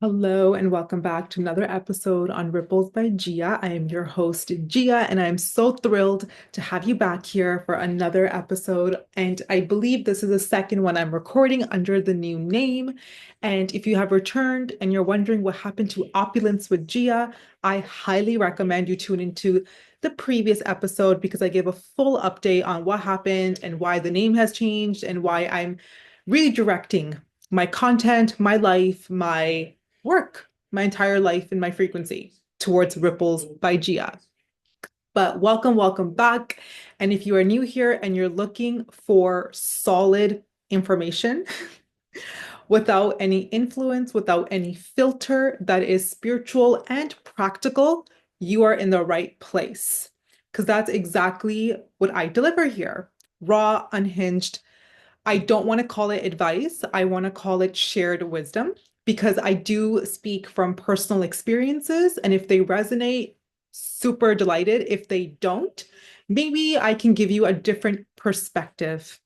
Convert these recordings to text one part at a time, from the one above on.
Hello and welcome back to another episode on Ripples by Gia. I am your host, Gia, and I'm so thrilled to have you back here for another episode. And I believe this is the second one I'm recording under the new name. And if you have returned and you're wondering what happened to Opulence with Gia, I highly recommend you tune into the previous episode because I gave a full update on what happened and why the name has changed and why I'm redirecting my content, my life, my work my entire life in my frequency towards Ripples by Gia. But welcome back. And if you are new here and you're looking for solid information without any influence, without any filter that is spiritual and practical, you are in the right place. Because that's exactly what I deliver here. Raw, unhinged, I don't want to call it advice. I want to call it shared wisdom because I do speak from personal experiences. And if they resonate, super delighted. If they don't, maybe I can give you a different perspective.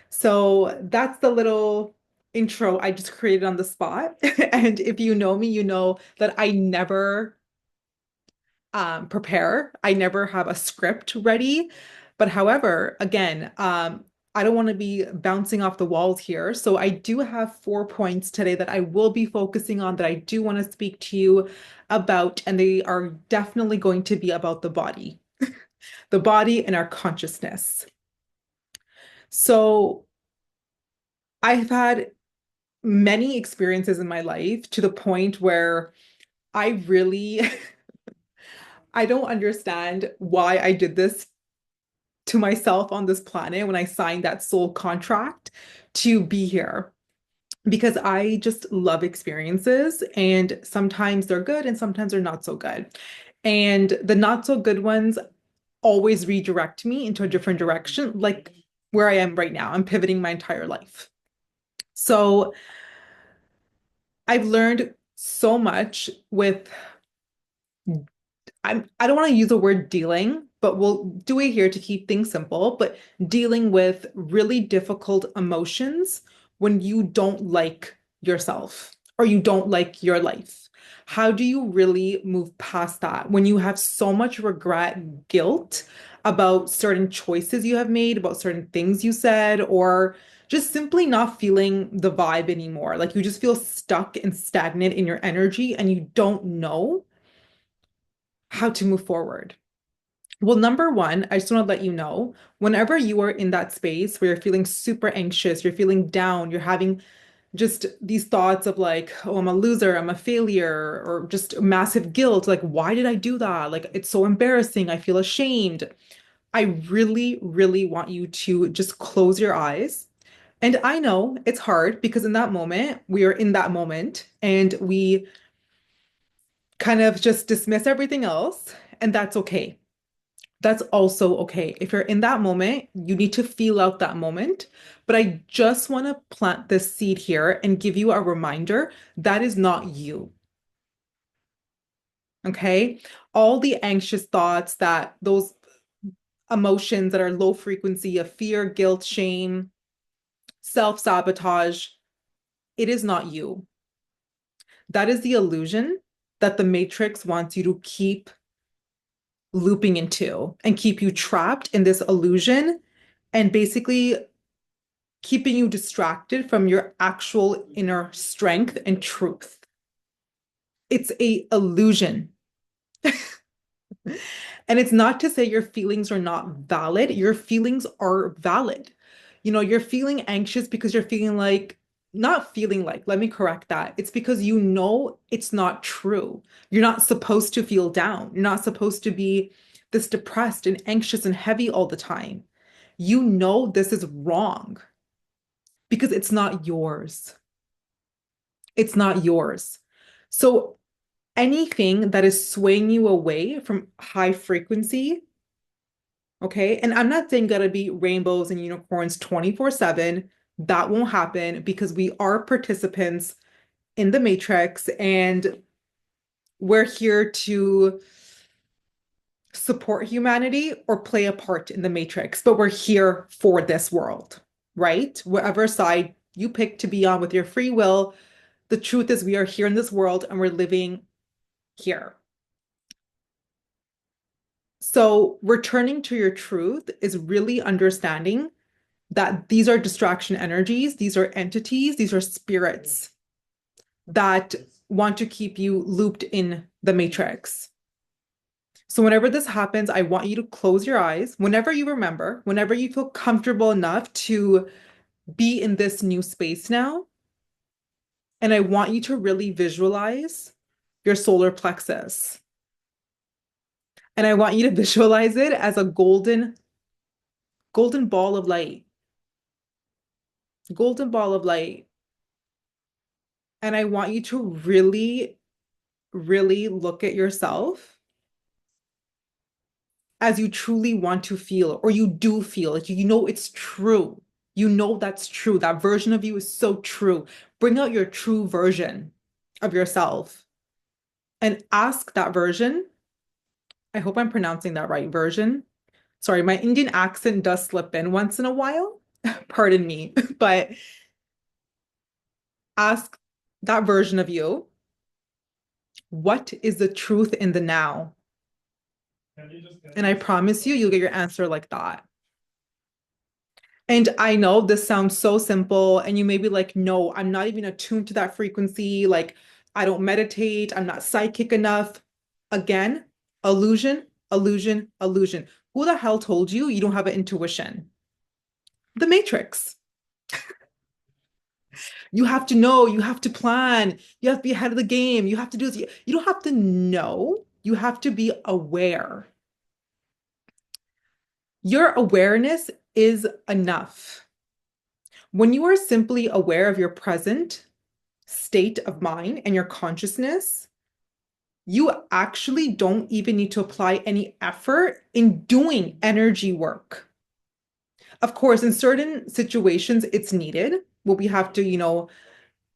So that's the little intro I just created on the spot. And if you know me, you know that I never prepare. I never have a script ready. But however, again, I don't want to be bouncing off the walls here. So I do have 4 points today that I will be focusing on that I do want to speak to you about, and they are definitely going to be about the body and our consciousness. So I've had many experiences in my life to the point where I really I don't understand why I did this to myself on this planet when I signed that soul contract to be here because I just love experiences and sometimes they're good and sometimes they're not so good. And the not so good ones always redirect me into a different direction, like where I am right now. I'm pivoting my entire life. So I've learned so much with I don't want to use the word dealing, but we'll do it here to keep things simple, but dealing with really difficult emotions when you don't like yourself or you don't like your life. How do you really move past that when you have so much regret, guilt about certain choices you have made, about certain things you said, or just simply not feeling the vibe anymore? Like you just feel stuck and stagnant in your energy and you don't know how to move forward. Well, number one, I just want to let you know, whenever you are in that space where you're feeling super anxious, you're feeling down, you're having just these thoughts of like, oh, I'm a loser, I'm a failure, or just massive guilt. Like, why did I do that? Like, it's so embarrassing. I feel ashamed. I really want you to just close your eyes. And I know it's hard because in that moment, we are in that moment and we kind of just dismiss everything else. And that's okay. That's also okay. If you're in that moment, you need to feel out that moment. But I just want to plant this seed here and give you a reminder that is not you. Okay. All the anxious thoughts that those emotions that are low frequency of fear, guilt, shame, self-sabotage, it is not you. That is the illusion that the Matrix wants you to keep looping into and keep you trapped in this illusion and basically keeping you distracted from your actual inner strength and truth. It's a illusion. And it's not to say your feelings are not valid. Your feelings are valid. You know, you're feeling anxious because you're feeling like, not feeling like, let me correct that. It's because you know it's not true. You're not supposed to feel down. You're not supposed to be this depressed and anxious and heavy all the time. You know this is wrong because it's not yours. It's not yours. So anything that is swaying you away from high frequency, okay? And I'm not saying gotta be rainbows and unicorns 24/7. That won't happen because we are participants in the matrix and we're here to support humanity or play a part in the matrix, but we're here for this world, right? Whatever side you pick to be on with your free will, The truth is we are here in this world and we're living here. So returning to your truth is really understanding that these are distraction energies, these are entities, these are spirits that want to keep you looped in the matrix. So whenever this happens, I want you to close your eyes whenever you remember, whenever you feel comfortable enough to be in this new space now. And I want you to really visualize your solar plexus. And I want you to visualize it as a golden ball of light, golden ball of light. And I want you to really, really look at yourself as you truly want to feel, or you do feel like you know it's true. You know that's true. That version of you is so true. Bring out your true version of yourself and ask that version. I hope I'm pronouncing that right, version. Sorry, my Indian accent does slip in once in a while. Pardon me, but ask that version of you, what is the truth in the now? And I promise you, you'll get your answer like that. And I know this sounds so simple, and you may be like, no, I'm not even attuned to that frequency. Like, I don't meditate, I'm not psychic enough. Again, illusion, illusion, illusion. Who the hell told you you don't have an intuition? The Matrix. You have to know, you have to plan, you have to be ahead of the game, you have to do this. You don't have to know, you have to be aware. Your awareness is enough. When you are simply aware of your present state of mind and your consciousness, you actually don't even need to apply any effort in doing energy work. Of course, in certain situations, it's needed. Well, we have to,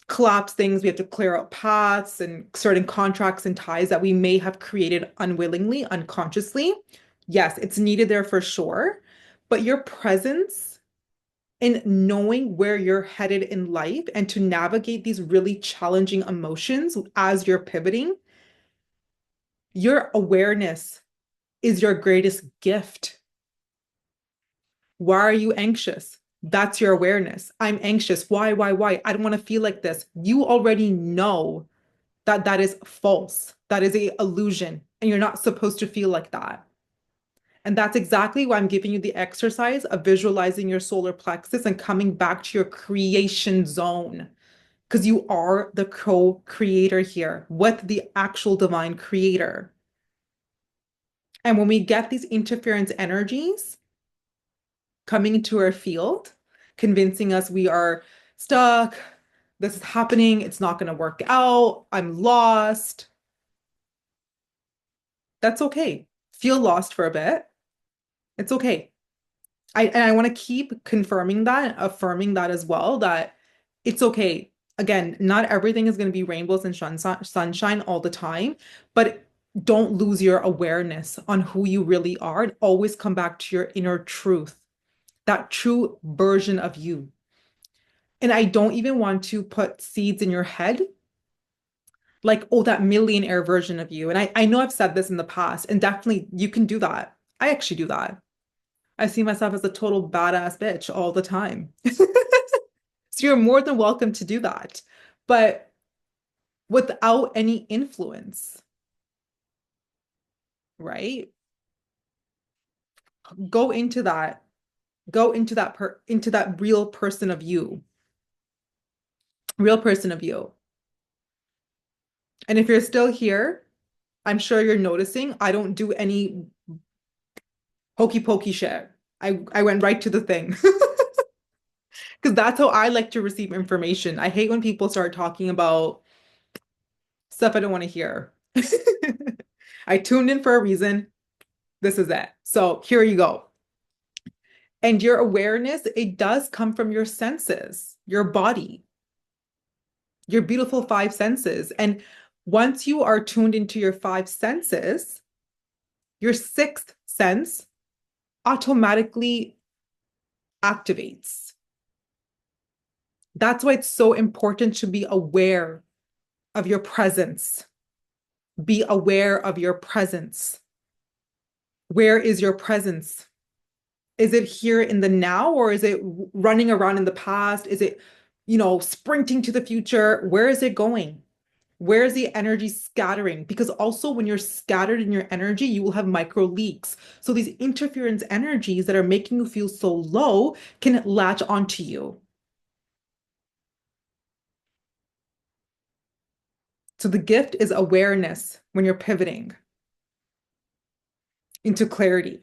collapse things, we have to clear out paths and certain contracts and ties that we may have created unwillingly, unconsciously. Yes, it's needed there for sure. But your presence in knowing where you're headed in life and to navigate these really challenging emotions as you're pivoting, your awareness is your greatest gift. Why are you anxious? That's your awareness. I'm anxious. Why? I don't want to feel like this. You already know that that is false. That is a illusion, and you're not supposed to feel like that. And that's exactly why I'm giving you the exercise of visualizing your solar plexus and coming back to your creation zone. Because you are the co-creator here with the actual divine creator. And when we get these interference energies coming into our field, convincing us we are stuck, this is happening, it's not going to work out, I'm lost. That's okay. Feel lost for a bit. It's okay. I want to keep confirming that, affirming that as well, that it's okay. Again, not everything is going to be rainbows and sunshine all the time, but don't lose your awareness on who you really are and always come back to your inner truth, that true version of you. And I don't even want to put seeds in your head like, oh, that millionaire version of you. And I know I've said this in the past, and definitely you can do that. I actually do that. I see myself as a total badass bitch all the time. So you're more than welcome to do that, but without any influence, right? Go into that, into that real person of you, real person of you. And if you're still here, I'm sure you're noticing I don't do any hokey pokey shit. I went right to the thing. Because that's how I like to receive information. I hate when people start talking about stuff I don't want to hear. I tuned in for a reason. This is it. So here you go. And your awareness, it does come from your senses, your body, your beautiful five senses. And once you are tuned into your five senses, your sixth sense automatically activates. That's why it's so important to be aware of your presence. Be aware of your presence. Where is your presence? Is it here in the now or is it running around in the past? Is it, sprinting to the future? Where is it going? Where is the energy scattering? Because also when you're scattered in your energy, you will have micro leaks. So these interference energies that are making you feel so low can latch onto you. So the gift is awareness when you're pivoting into clarity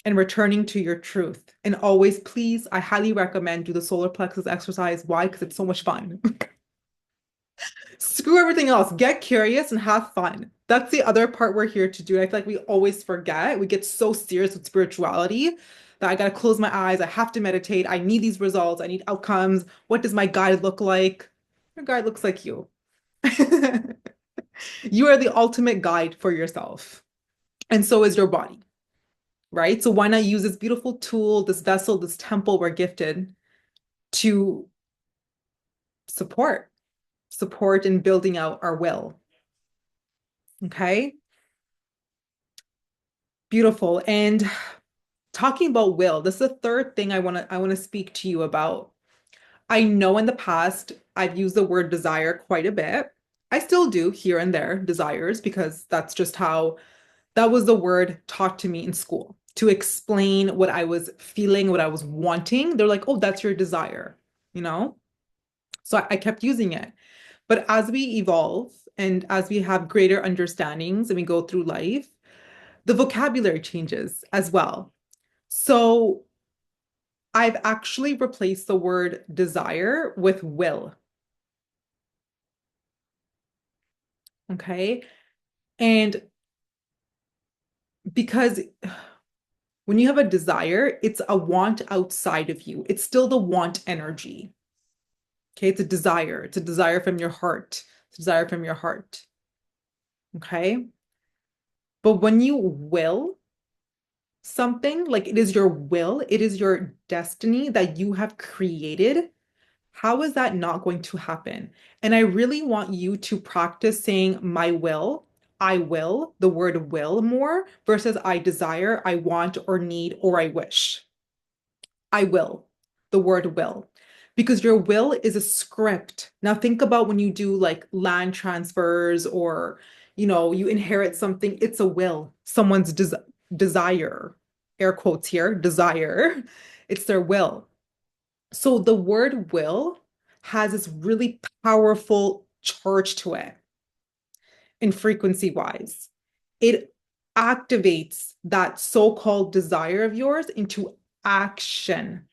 and returning to your truth. And always, please, I highly recommend do the solar plexus exercise. Why? Because it's so much fun. Screw everything else. Get curious and have fun. That's the other part we're here to do. I feel like we always forget. We get so serious with spirituality that I got to close my eyes. I have to meditate. I need these results. I need outcomes. What does my guide look like? Your guide looks like you. You are the ultimate guide for yourself. And so is your body, right? So why not use this beautiful tool, this vessel, this temple we're gifted to support, support in building out our will. Okay. Beautiful. And talking about will, this is the third thing I want to speak to you about. I know in the past I've used the word desire quite a bit. I still do here and there, desires, because that's just how that was the word taught to me in school to explain what I was feeling, what I was wanting. They're like, oh, that's your desire, you know? So I kept using it. But as we evolve and as we have greater understandings and we go through life, the vocabulary changes as well. So I've actually replaced the word desire with will. Okay. And because when you have a desire, it's a want outside of you. It's still the want energy. Okay. It's a desire. It's a desire from your heart. It's a desire from your heart. Okay. But when you will something, like it is your will, it is your destiny that you have created. How is that not going to happen? And I really want you to practice saying my will, I will, the word will more versus I desire, I want, or need, or I wish. I will, the word will. Because your will is a script. Now think about when you do like land transfers or, you inherit something, it's a will, someone's desire, air quotes here, desire. It's their will. So the word will has this really powerful charge to it in frequency wise. It activates that so-called desire of yours into action.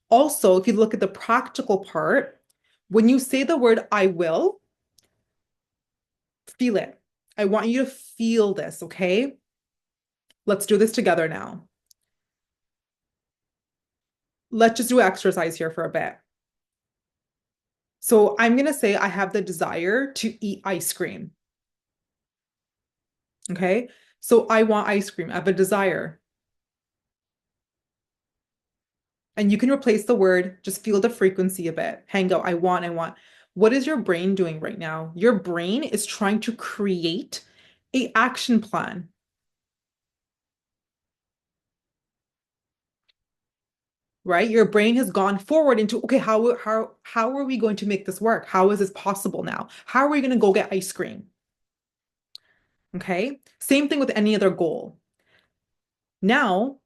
Also, if you look at the practical part, when you say the word I will, feel it. I want you to feel this, okay? Let's do this together now. Let's just do exercise here for a bit. So I'm going to say I have the desire to eat ice cream. Okay. So I want ice cream. I have a desire. And you can replace the word, just feel the frequency a bit. Hang out. I want, I want. What is your brain doing right now? Your brain is trying to create a action plan, right? Your brain has gone forward into, okay, how are we going to make this work? How is this possible now? How are we going to go get ice cream? Okay. Same thing with any other goal. Now,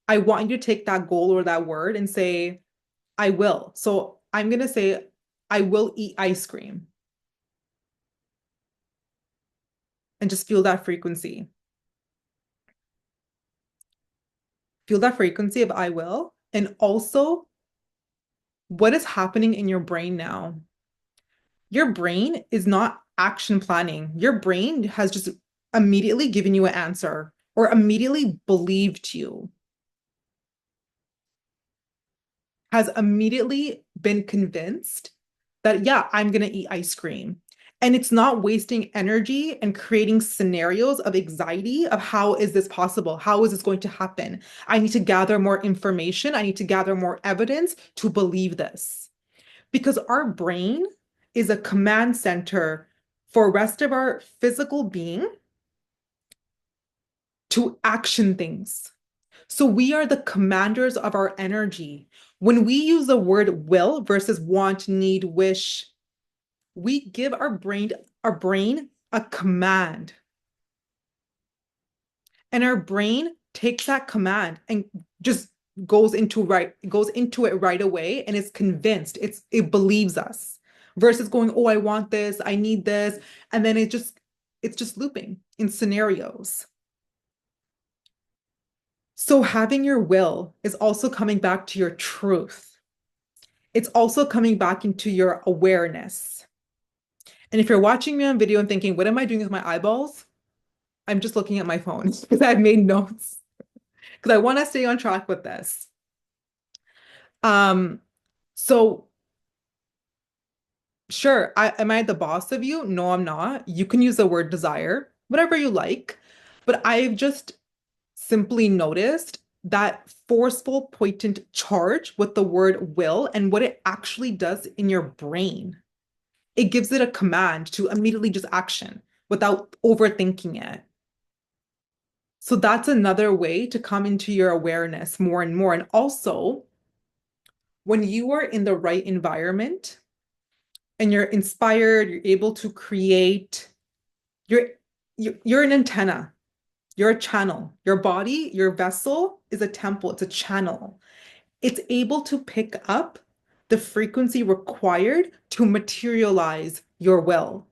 I want you to take that goal or that word and say, I will. So I'm going to say, I will eat ice cream and just feel that frequency. Feel that frequency of I will. And also, what is happening in your brain now? Your brain is not action planning. Your brain has just immediately given you an answer or immediately believed you. Has immediately been convinced that, yeah, I'm going to eat ice cream. And it's not wasting energy and creating scenarios of anxiety of how is this possible? How is this going to happen? I need to gather more information. I need to gather more evidence to believe this. Because our brain is a command center for rest of our physical being to action things. So we are the commanders of our energy. When we use the word will versus want, need, wish, we give our brain a command. And our brain takes that command and just goes into it right away and is convinced. It believes us versus going, "Oh, I want this, I need this." And then it's just looping in scenarios. So having your will is also coming back to your truth. It's also coming back into your awareness. And if you're watching me on video and thinking, what am I doing with my eyeballs? I'm just looking at my phone because I've made notes because I want to stay on track with this. Um, so sure, am I the boss of you? No, I'm not. You can use the word desire, whatever you like. But I've just simply noticed that forceful, potent charge with the word will and what it actually does in your brain. It gives it a command to immediately just action without overthinking it. So that's another way to come into your awareness more and more. And also, when you are in the right environment and you're inspired, you're able to create, you're you're an antenna, you're a channel. Your body, your vessel is a temple, it's a channel. It's able to pick up the frequency required to materialize your will.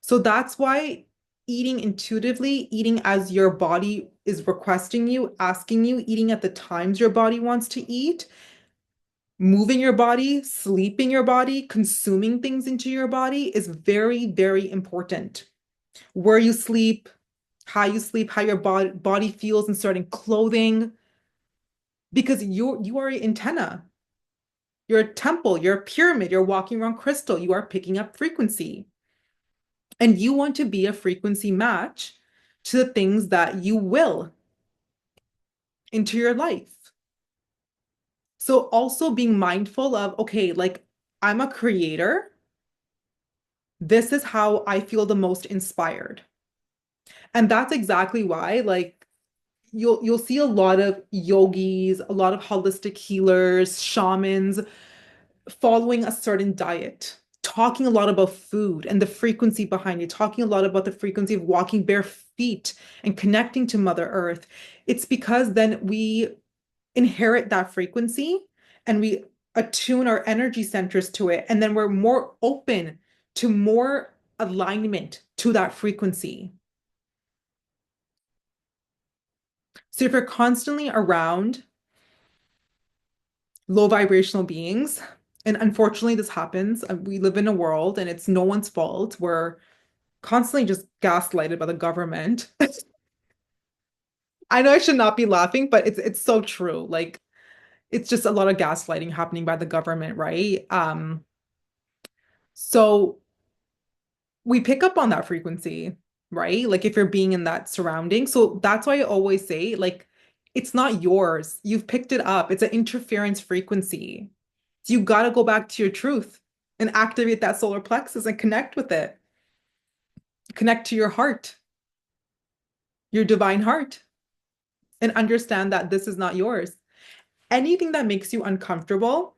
So that's why eating intuitively, eating as your body is requesting you, asking you, eating at the times your body wants to eat, moving your body, sleeping your body, consuming things into your body is very, very important. Where you sleep, how your body feels in certain clothing, because you are an antenna. You're a temple, you're a pyramid, you're walking around crystal, you are picking up frequency. And you want to be a frequency match to the things that you will into your life. So also being mindful of, okay, like I'm a creator. This is how I feel the most inspired. And that's exactly why, like, you'll see a lot of yogis, a lot of holistic healers, shamans following a certain diet, talking a lot about food and the frequency behind it, talking a lot about the frequency of walking bare feet and connecting to Mother Earth. It's because then we inherit that frequency and we attune our energy centers to it. And then we're more open to more alignment to that frequency. So if you're constantly around low vibrational beings, and unfortunately this happens, we live in a world and it's no one's fault. We're constantly just gaslighted by the government. I know I should not be laughing, but it's so true. Like it's just a lot of gaslighting happening by the government, right? So we pick up on that frequency, right? Like if you're being in that surrounding. So that's why I always say, like, it's not yours. You've picked it up. It's an interference frequency. So you got to go back to your truth and activate that solar plexus and connect with it. Connect to your heart, your divine heart, and understand that this is not yours. Anything that makes you uncomfortable,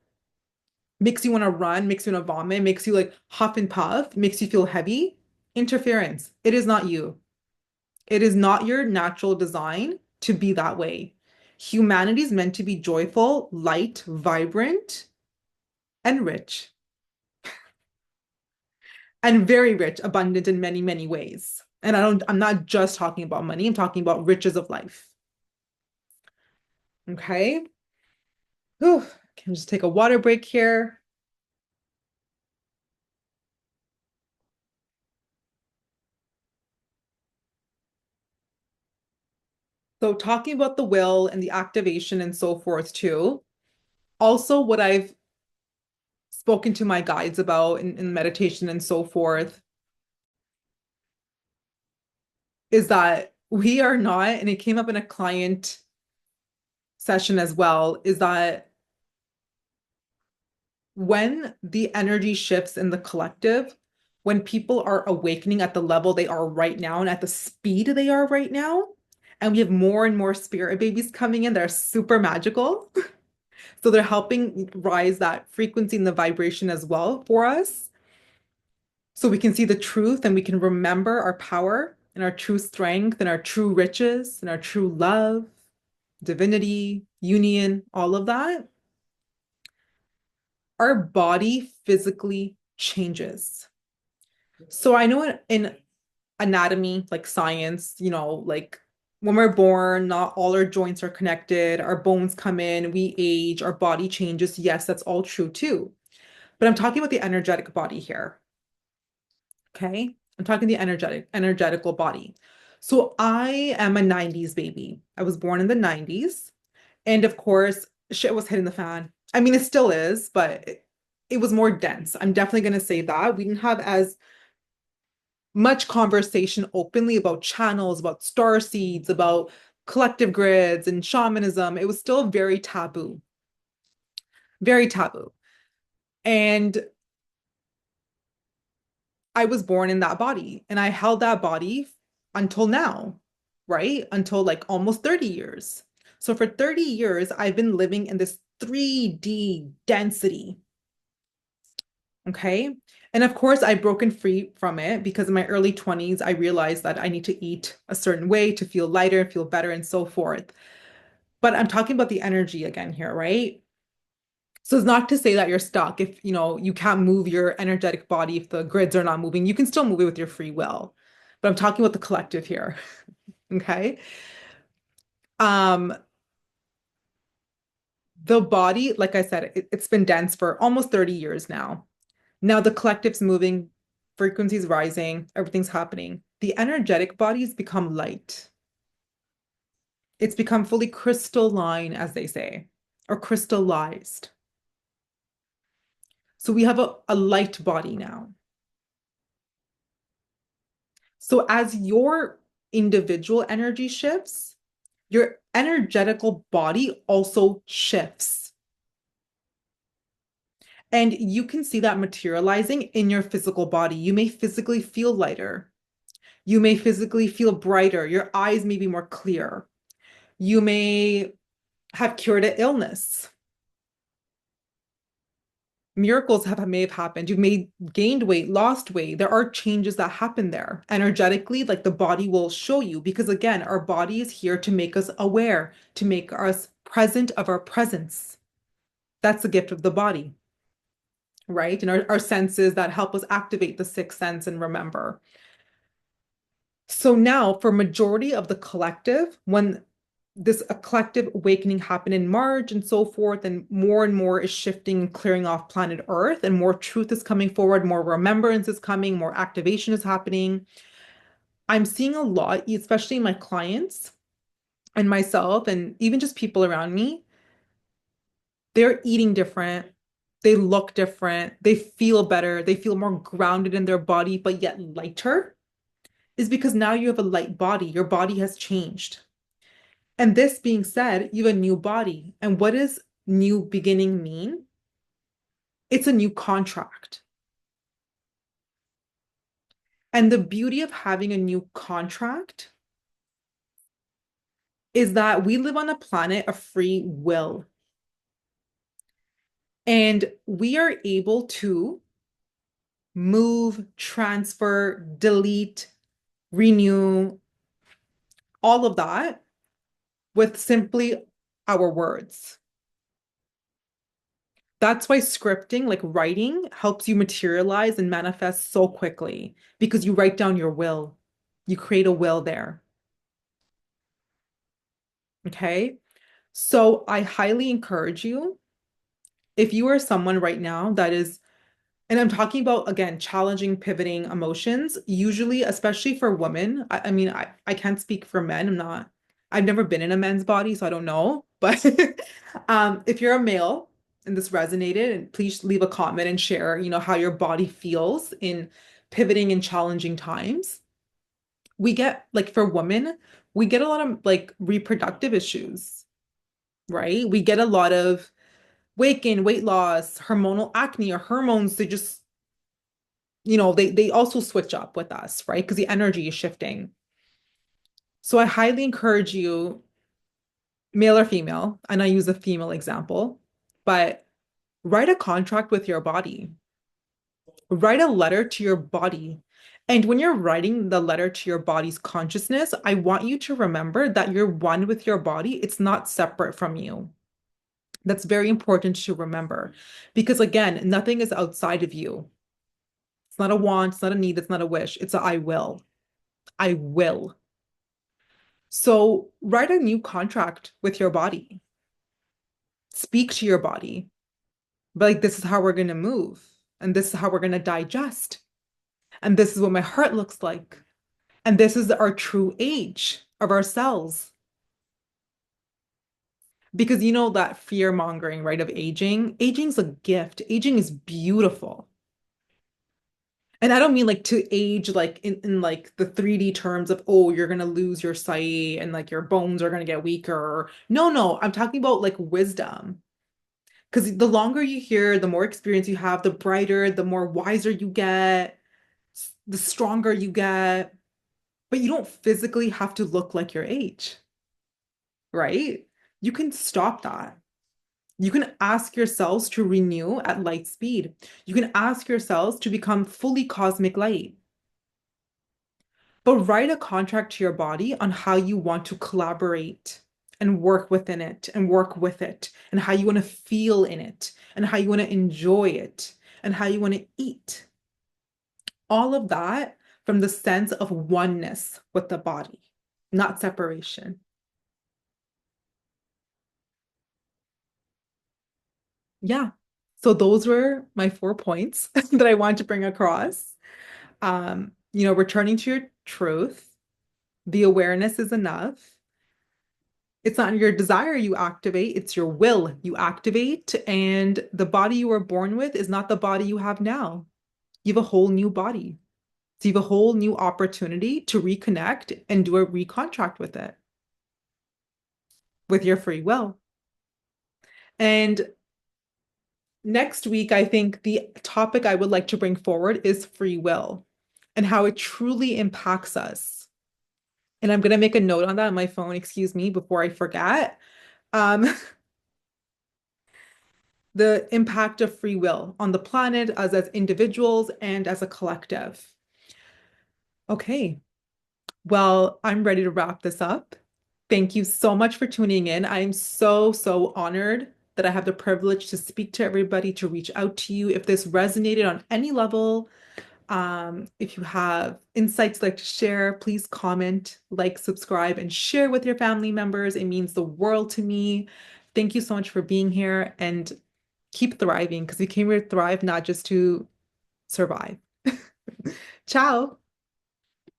makes you want to run, makes you want to vomit, makes you like huff and puff, makes you feel heavy, interference. It is not you. It is not your natural design to be that way. Humanity is meant to be joyful, light, vibrant, and rich, and very rich, abundant in many, many ways. And I'm not just talking about money, I'm talking about riches of life. Okay. Whew. Can just take a water break here. So, talking about the will and the activation and so forth, too. Also, what I've spoken to my guides about in meditation and so forth is that we are not, and it came up in a client session as well, is that when the energy shifts in the collective, when people are awakening at the level they are right now and at the speed they are right now, and we have more and more spirit babies coming in that are super magical. So they're helping rise that frequency and the vibration as well for us. So we can see the truth and we can remember our power and our true strength and our true riches and our true love, divinity, union, all of that. Our body physically changes. So I know in anatomy, like science, like when we're born, not all our joints are connected, our bones come in, we age, our body changes. Yes, that's all true too. But I'm talking about the energetic body here. Okay. I'm talking the energetical body. So I am a 90s baby. I was born in the 90s. And of course, shit was hitting the fan. I mean, it still is, but it was more dense. I'm definitely going to say that. We didn't have as much conversation openly about channels, about star seeds, about collective grids and shamanism. It was still very taboo, very taboo. And I was born in that body and I held that body until now, right? Until like almost 30 years. So for 30 years, I've been living in this 3D density. Okay. And of course, I've broken free from it because in my early 20s, I realized that I need to eat a certain way to feel lighter, feel better, and so forth. But I'm talking about the energy again here, right? So it's not to say that you're stuck if, you can't move your energetic body if the grids are not moving. You can still move it with your free will. But I'm talking about the collective here. Okay. Um, the body, like I said, it's been dense for almost 30 years now. Now the collective's moving, frequencies rising, everything's happening. The energetic body's become light. It's become fully crystalline, as they say, or crystallized. So we have a light body now. So as your individual energy shifts, your energetical body also shifts. And you can see that materializing in your physical body. You may physically feel lighter. You may physically feel brighter. Your eyes may be more clear. You may have cured an illness. Miracles may have happened. You've made gained weight, lost weight. There are changes that happen there. Energetically, like the body will show you, because again, our body is here to make us aware, to make us present of our presence. That's the gift of the body, right? And our senses that help us activate the sixth sense and remember. So now, for majority of the collective, when this a collective awakening happened in March and so forth, and more is shifting and clearing off planet Earth, and more truth is coming forward, more remembrance is coming, more activation is happening. I'm seeing a lot, especially my clients and myself, and even just people around me, they're eating different. They look different. They feel better. They feel more grounded in their body, but yet lighter, is because now you have a light body. Your body has changed. And this being said, you have a new body. And what does new beginning mean? It's a new contract. And the beauty of having a new contract is that we live on a planet of free will. And we are able to move, transfer, delete, renew, all of that with simply our words. That's why scripting, like writing, helps you materialize and manifest so quickly because you write down your will. You create a will there. Okay. So I highly encourage you, if you are someone right now that is, and I'm talking about, again, challenging, pivoting emotions, usually, especially for women. I mean, I can't speak for men. I've never been in a man's body, so I don't know. But if you're a male and this resonated, and please leave a comment and share, how your body feels in pivoting and challenging times. We get, like, for women, we get a lot of like reproductive issues, right? We get a lot of weight gain, weight loss, hormonal acne or hormones, they just, they also switch up with us, right? Because the energy is shifting. So I highly encourage you, male or female, and I use a female example, but write a contract with your body. Write a letter to your body. And when you're writing the letter to your body's consciousness, I want you to remember that you're one with your body. It's not separate from you. That's very important to remember because, again, nothing is outside of you. It's not a want, it's not a need, it's not a wish. It's a I will. I will. So write a new contract with your body. Speak to your body. But like, this is how we're going to move. And this is how we're going to digest. And this is what my heart looks like. And this is our true age of our cells. Because you know that fear mongering, right, of aging. Aging's a gift. Aging is beautiful. And I don't mean like to age like in like the 3D terms of, oh, you're gonna lose your sight and like your bones are gonna get weaker. No, no, I'm talking about like wisdom. Because the longer you hear, the more experience you have, the brighter, the more wiser you get, the stronger you get. But you don't physically have to look like your age, right? You can stop that. You can ask yourselves to renew at light speed. You can ask yourselves to become fully cosmic light. But write a contract to your body on how you want to collaborate and work within it and work with it and how you want to feel in it and how you want to enjoy it and how you want to eat. All of that from the sense of oneness with the body, not separation. Yeah. So those were my 4 points that I wanted to bring across. Returning to your truth, the awareness is enough. It's not your desire you activate, it's your will you activate. And the body you were born with is not the body you have now. You have a whole new body. So you have a whole new opportunity to reconnect and do a recontract with it with your free will. And next week, I think the topic I would like to bring forward is free will and how it truly impacts us. And I'm going to make a note on that on my phone, excuse me, before I forget. Um, the impact of free will on the planet as individuals and as a collective. Okay, well, I'm ready to wrap this up. Thank you so much for tuning in. I am so, so honored that I have the privilege to speak to everybody, to reach out to you. If this resonated on any level, if you have insights like to share, please comment, like, subscribe, and share with your family members. It means the world to me. Thank you so much for being here and keep thriving because we came here to thrive, not just to survive. Ciao.